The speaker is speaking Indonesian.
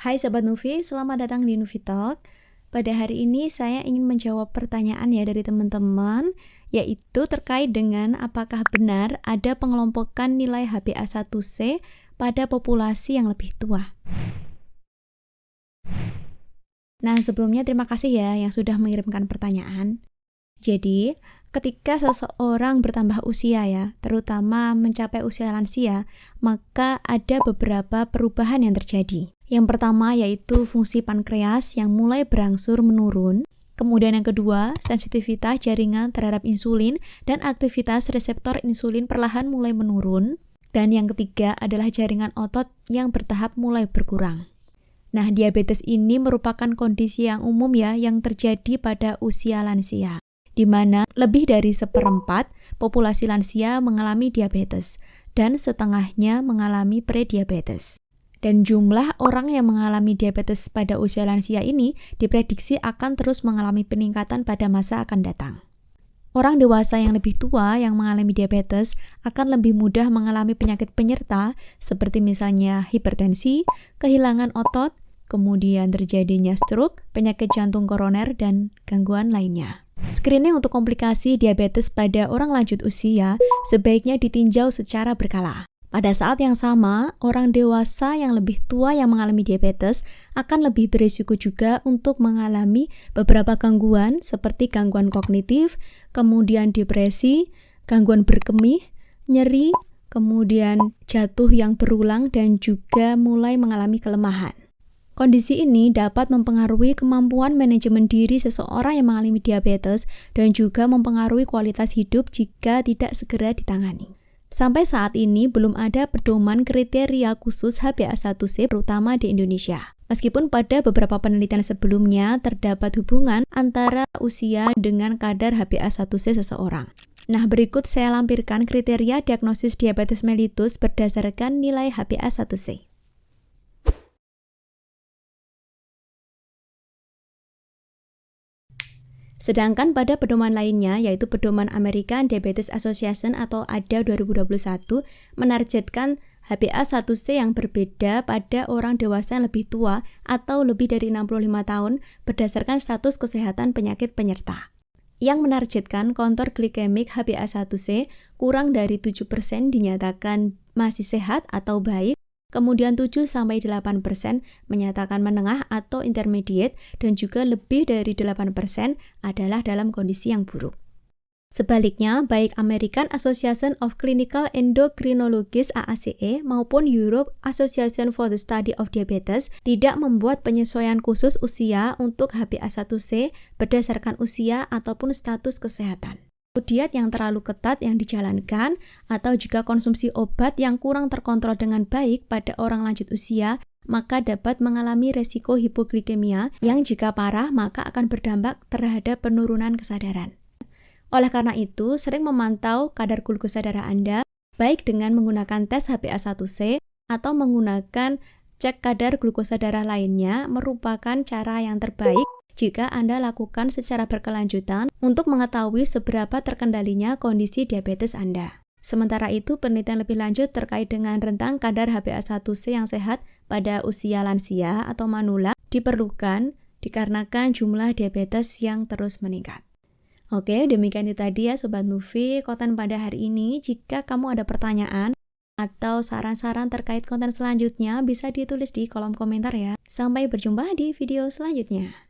Hai Sobat Nuvi, selamat datang di Nuvi Talk. Pada hari ini saya ingin menjawab pertanyaan ya dari teman-teman, yaitu terkait dengan apakah benar ada pengelompokan nilai HbA1c pada populasi yang lebih tua. Nah, sebelumnya terima kasih ya yang sudah mengirimkan pertanyaan. Jadi, ketika seseorang bertambah usia ya, terutama mencapai usia lansia, maka ada beberapa perubahan yang terjadi. Yang pertama yaitu fungsi pankreas yang mulai berangsur menurun. Kemudian yang kedua, sensitivitas jaringan terhadap insulin dan aktivitas reseptor insulin perlahan mulai menurun. Dan yang ketiga adalah jaringan otot yang bertahap mulai berkurang. Nah, diabetes ini merupakan kondisi yang umum ya yang terjadi pada usia lansia, di mana lebih dari 1/4 populasi lansia mengalami diabetes dan setengahnya mengalami prediabetes. Dan jumlah orang yang mengalami diabetes pada usia lansia ini diprediksi akan terus mengalami peningkatan pada masa akan datang. Orang dewasa yang lebih tua yang mengalami diabetes akan lebih mudah mengalami penyakit penyerta seperti misalnya hipertensi, kehilangan otot, kemudian terjadinya stroke, penyakit jantung koroner, dan gangguan lainnya. Screening untuk komplikasi diabetes pada orang lanjut usia sebaiknya ditinjau secara berkala. Pada saat yang sama, orang dewasa yang lebih tua yang mengalami diabetes akan lebih berisiko juga untuk mengalami beberapa gangguan seperti gangguan kognitif, kemudian depresi, gangguan berkemih, nyeri, kemudian jatuh yang berulang, dan juga mulai mengalami kelemahan. Kondisi ini dapat mempengaruhi kemampuan manajemen diri seseorang yang mengalami diabetes dan juga mempengaruhi kualitas hidup jika tidak segera ditangani. Sampai saat ini belum ada pedoman kriteria khusus HbA1c terutama di Indonesia. Meskipun pada beberapa penelitian sebelumnya terdapat hubungan antara usia dengan kadar HbA1c seseorang. Nah, berikut saya lampirkan kriteria diagnosis diabetes mellitus berdasarkan nilai HbA1c. Sedangkan pada pedoman lainnya, yaitu pedoman American Diabetes Association atau ADA 2021, menargetkan HbA1c yang berbeda pada orang dewasa yang lebih tua atau lebih dari 65 tahun berdasarkan status kesehatan penyakit penyerta. Yang menargetkan kontor glikemik HbA1c kurang dari 7% dinyatakan masih sehat atau baik, kemudian 7-8% menyatakan menengah atau intermediate, dan juga lebih dari 8% adalah dalam kondisi yang buruk. Sebaliknya, baik American Association of Clinical Endocrinologists AACE maupun Europe Association for the Study of Diabetes tidak membuat penyesuaian khusus usia untuk HbA1c berdasarkan usia ataupun status kesehatan. Diet yang terlalu ketat yang dijalankan atau juga konsumsi obat yang kurang terkontrol dengan baik pada orang lanjut usia, maka dapat mengalami resiko hipoglikemia yang jika parah maka akan berdampak terhadap penurunan kesadaran. Oleh karena itu, sering memantau kadar glukosa darah Anda baik dengan menggunakan tes HbA1c atau menggunakan cek kadar glukosa darah lainnya merupakan cara yang terbaik jika Anda lakukan secara berkelanjutan untuk mengetahui seberapa terkendalinya kondisi diabetes Anda. Sementara itu, penelitian lebih lanjut terkait dengan rentang kadar HbA1c yang sehat pada usia lansia atau manula diperlukan dikarenakan jumlah diabetes yang terus meningkat. Oke, demikian itu tadi ya Sobat Nuvi, konten pada hari ini. Jika kamu ada pertanyaan atau saran-saran terkait konten selanjutnya, bisa ditulis di kolom komentar ya. Sampai berjumpa di video selanjutnya.